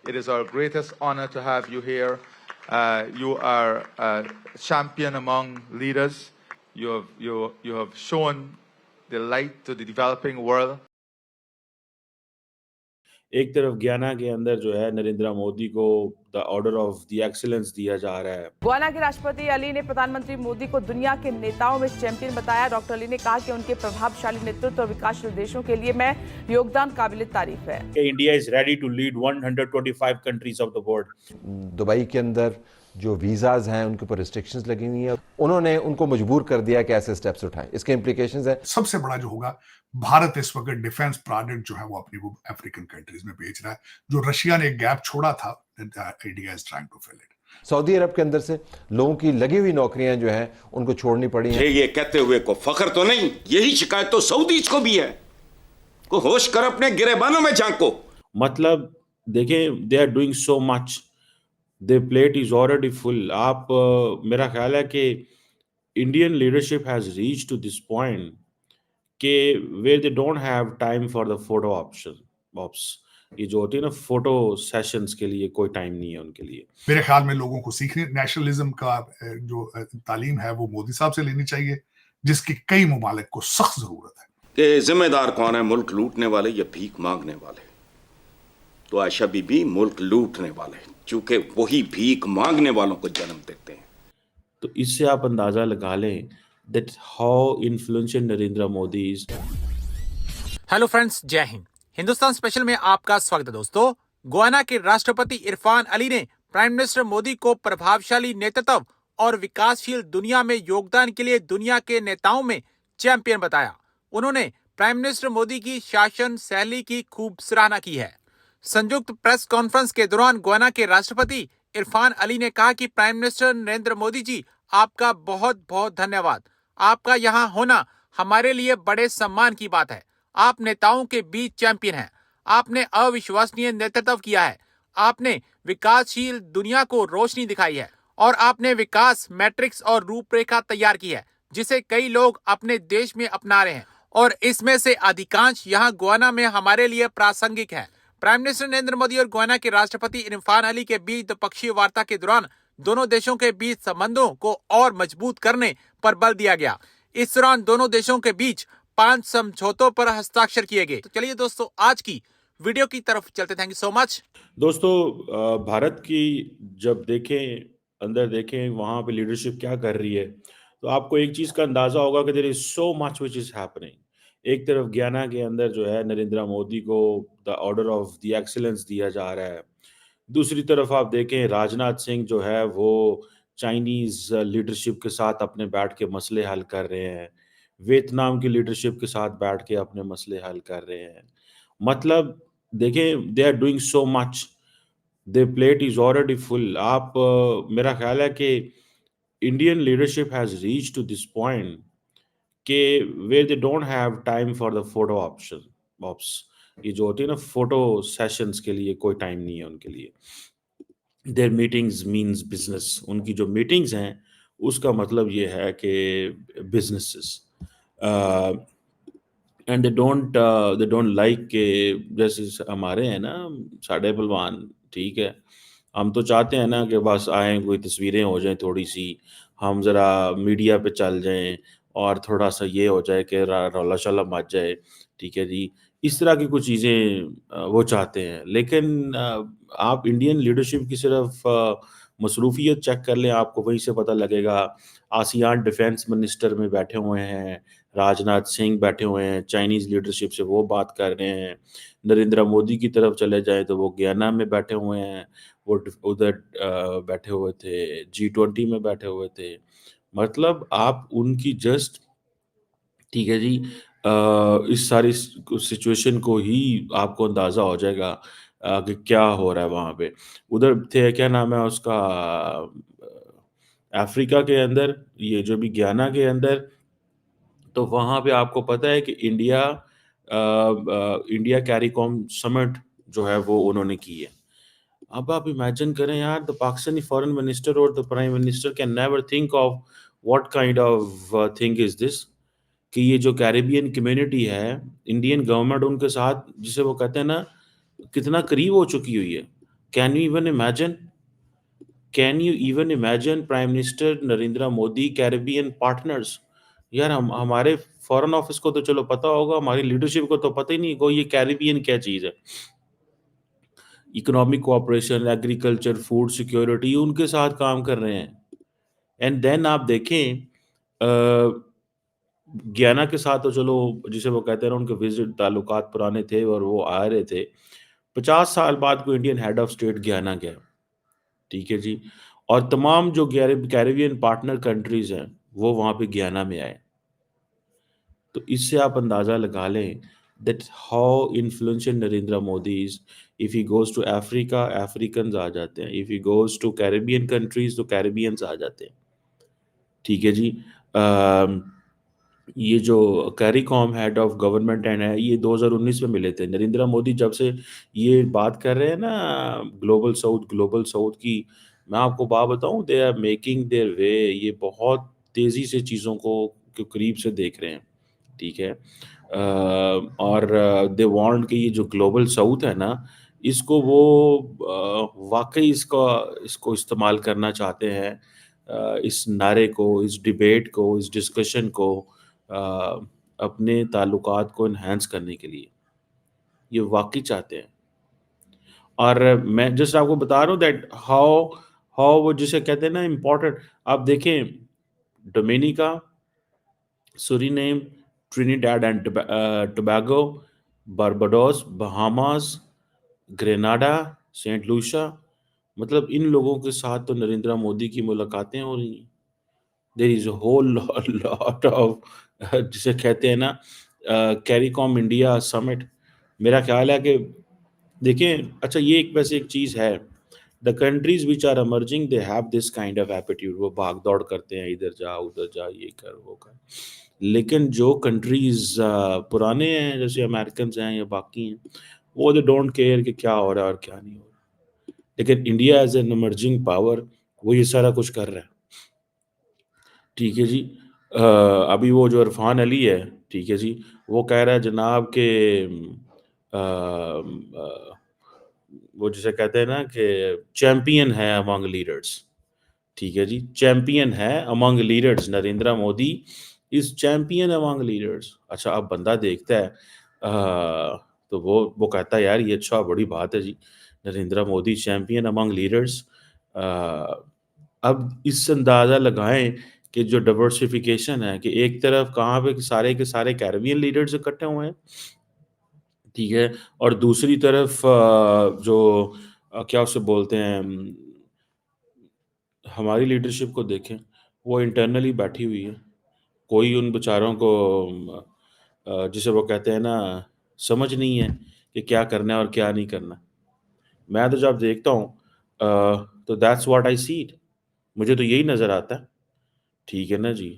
It is our greatest honor to have you here. You are a champion among leaders. You have shown the light to the developing world. एक तरफ Guyana के अंदर जो है नरेंद्र मोदी को the order of the excellence दिया जा रहा है। गयाना के राष्ट्रपति अली ने प्रधानमंत्री मोदी को दुनिया के नेताओं में चैंपियन बताया। डॉक्टर अली ने कहा कि उनके प्रभावशाली नेतृत्व और विकासशील देशों के लिए मैं योगदान काबिल तारीफ है। India is ready to lead 125 countries of the world. Dubai के अंदर जो वीजाज हैं उनके ऊपर रिस्ट्रिक्शंस लगी हुई है, उन्होंने उनको मजबूर कर दिया कि ऐसे स्टेप्स उठाएं। इसके इंप्लीकेशंस है। सबसे बड़ा जो होगा, भारत इस वक्त डिफेंस प्रोडक्ट जो है वो अपनी वो अफ्रीकन कंट्रीज में बेच रहा है। जो रशिया ने एक गैप छोड़ा था, India is trying to fill it. सऊदी अरब के अंदर से लोगों की लगी हुई नौकरियां जो हैं उनको छोड़नी पड़ी हैं। ये कहते हुए को फख्र तो नहीं, यही शिकायत तो सऊदीज को भी है। को होश कर अपने गिरेबानों में झांको। मतलब देखें, they are doing so much, the plate is already full. आप मेरा ख्याल है कि Indian leadership has reach to this point कि where they don't have time for the photo ops. ये जो होती है ना फोटो सेशंस के लिए कोई टाइम नहीं है उनके लिए। मेरे ख्याल में लोगों को सीखने नेशनलिज्म का जो तालीम है वो मोदी साहब से लेनी चाहिए, जिसकी कई मुमालिक को सख्त जरूरत है। कि जिम्मेदार कौन है, मुल्क लूटने वाले या भीख मांगने वाले? तो आयशा बीबी मुल्क लूटने वाले, चूंकि वही भीख मांगने वालों को जन्म देते हैं। तो इससे आप अंदाजा लगा लें that how influential Narendra Modi is। Hello friends, जय हिंद। हिंदुस्तान स्पेशल में आपका स्वागत है दोस्तों। गयाना के राष्ट्रपति इरफान अली ने प्राइम मिनिस्टर मोदी को प्रभावशाली नेतृत्व और विकासशील दुनिया में योगदान के लिए दुनिया के नेताओं में चैंपियन बताया। उन्होंने प्राइम मिनिस्टर मोदी की शासन शैली की खूब सराहना की है। संयुक्त प्रेस कॉन्फ्रेंस के दौरान गयाना के राष्ट्रपति इरफान अली ने कहा कि प्राइम मिनिस्टर नरेंद्र मोदी जी, आपका बहुत बहुत धन्यवाद। आपका यहाँ होना हमारे लिए बड़े सम्मान की बात है। आप नेताओं के बीच चैंपियन हैं। आपने अविश्वसनीय नेतृत्व किया है। आपने विकासशील दुनिया को रोशनी दिखाई है और आपने विकास मैट्रिक्स और रूपरेखा तैयार की है, जिसे कई लोग अपने देश में अपना रहे हैं और इसमें से अधिकांश यहाँ गयाना में हमारे लिए प्रासंगिक है। प्राइम मिनिस्टर नरेंद्र मोदी और गयाना के राष्ट्रपति इरफान अली के बीच द्विपक्षीय वार्ता के दौरान दोनों देशों के बीच संबंधों को और मजबूत करने पर बल दिया गया। इस दौरान दोनों देशों के बीच 5 समझौतों पर हस्ताक्षर किए गए। तो चलिए दोस्तों, आज की वीडियो की तरफ चलते। Thank you so much. दोस्तों, भारत की जब देखें, अंदर देखें वहां पे लीडरशिप क्या कर रही है, तो आपको एक चीज का अंदाजा होगा कि there is so much which is happening. एक तरफ गयाना के अंदर जो है नरेंद्र मोदी को the order of the excellence दिया जा रहा है। दूसरी तरफ आप देखें, राजनाथ सिंह जो है वो चाइनीज लीडरशिप के साथ अपने बैठ के मसले हल कर रहे हैं। वियतनाम की लीडरशिप के साथ बैठ के अपने मसले हल कर रहे हैं। मतलब देखें, they are doing so much, the plate is already full. आप मेरा ख्याल है कि Indian leadership has reach to this point कि where they don't have time for the photo ops. ये जो होती है ना फोटो सेशंस के लिए कोई टाइम नहीं है उनके लिए। There meetings means business. उनकी जो मीटिंग्स हैं उसका मतलब ये है कि businesses, and they don't like के जैसे हमारे हैं ना साढ़े पहलवान, ठीक है, हम तो चाहते हैं ना कि बस आए, कोई तस्वीरें हो जाएं थोड़ी सी, हम ज़रा मीडिया पे चल जाएं और थोड़ा सा ये हो जाए कि रौला शौला मच जाए, ठीक है जी। इस तरह की कुछ चीज़ें वो चाहते हैं। लेकिन आप इंडियन लीडरशिप की सिर्फ मसरूफियत चेक कर लें, आपको वहीं से पता लगेगा। आसियान डिफेंस मिनिस्टर में बैठे हुए हैं, राजनाथ सिंह बैठे हुए हैं, चाइनीज़ लीडरशिप से वो बात कर रहे हैं। नरेंद्र मोदी की तरफ चले जाएं तो वो गयाना में बैठे हुए हैं, वो उधर बैठे हुए थे, G20 में बैठे हुए थे। मतलब आप उनकी जस्ट, ठीक है जी, इस सारी सिचुएशन को ही आपको अंदाज़ा हो जाएगा कि क्या हो रहा है वहाँ पे। उधर थे, क्या नाम है उसका, अफ्रीका के अंदर, ये जो भी गयाना के अंदर, तो वहाँ पे आपको पता है कि इंडिया कैरिकॉम समिट जो है वो उन्होंने की है। अब आप इमेजिन करें यार, द पाकिस्तानी फॉरेन मिनिस्टर और the prime minister can never think of what kind of thing is this, कि ये जो कैरिबियन कम्युनिटी है, इंडियन गवर्नमेंट उनके साथ, जिसे वो कहते हैं ना, कितना करीब हो चुकी हुई है। Can you even imagine? Can you even imagine prime minister Narendra Modi Caribbean partners? यार हमारे फॉरेन ऑफिस को तो चलो पता होगा, हमारी लीडरशिप को तो पता ही नहीं को ये कैरेबियन क्या चीज है। Economic cooperation, agriculture, food security, उनके साथ काम कर रहे हैं। एंड देन आप देखें गयाना के साथ तो चलो, जिसे वो कहते हैं ना, उनके विजिट ताल्लुकात पुराने थे और वो आ रहे थे। 50 साल बाद कोई Indian head of state Guyana गया, ठीक है जी। और तमाम जो कैरेबियन पार्टनर कंट्रीज हैं वो वहाँ पे गयाना में आए। तो इससे आप अंदाज़ा लगा लें that how influential Narendra Modi is. If he goes to Africa, Africans आ जाते हैं। If he goes to Caribbean countries, तो कैरेबियंस आ जाते हैं, ठीक है जी। ये जो CARICOM head of government and है, ये 2019 में मिले थे। नरेंद्र मोदी जब से ये बात कर रहे हैं ना ग्लोबल साउथ की, मैं आपको बात बताऊं, they are making their way. ये बहुत तेज़ी से चीज़ों को करीब से देख रहे हैं, ठीक है। और दे वांट कि ये जो ग्लोबल साउथ है ना, इसको वो वाकई इसको इस्तेमाल करना चाहते हैं, इस नारे को, इस डिबेट को, इस डिस्कशन को अपने ताल्लुकात को इन्हांस करने के लिए ये वाकई चाहते हैं। और मैं जस्ट आपको बता रहा हूँ दैट हाउ हाउ वो जिसे कहते हैं ना इम्पोर्टेंट। आप देखें Dominica, Suriname, Trinidad and Tobago, Barbados, Bahamas, Grenada, Saint Lucia, मतलब इन लोगों के साथ तो नरेंद्र मोदी की मुलाकातें हो रही हैं। There is a whole lot of जिसे कहते हैं ना कैरिकॉम इंडिया समिट। मेरा ख्याल है कि देखें, अच्छा ये एक वैसे एक चीज़ है, the countries which are emerging they have this kind of attitude. वो भाग दौड़ करते हैं, इधर जा उधर जा, ये कर वो कर। लेकिन जो कंट्रीज पुराने हैं, जैसे अमेरिकन हैं या बाकी हैं, वो दे डोंट केयर कि क्या हो रहा है और क्या नहीं हो रहा। लेकिन India as an emerging power वो ये सारा कुछ कर रहा है, ठीक है जी। अभी वो जो इरफान अली है, ठीक है जी, वो कह रहा है जनाब के वो जिसे कहते हैं ना कि चैंपियन है अमंग लीडर्स, ठीक है जी। चैंपियन है among leaders, Narendra Modi is champion among leaders. अच्छा, अब बंदा देखता है तो वो कहता है यार ये अच्छा, बड़ी बात है जी, Narendra Modi champion among leaders. अब इससे अंदाज़ा लगाएं कि जो डाइवर्सिफिकेशन है, कि एक तरफ कहाँ पे सारे के सारे कैरेबियन लीडर्स इकट्ठे हुए हैं, ठीक है, और दूसरी तरफ जो क्या उसे बोलते हैं, हमारी लीडरशिप को देखें, वो इंटरनली बैठी हुई है। कोई उन बेचारों को जिसे वो कहते हैं ना, समझ नहीं है कि क्या करना है और क्या नहीं करना। मैं तो जब देखता हूँ तो that's what I see it, मुझे तो यही नज़र आता है, ठीक है ना जी।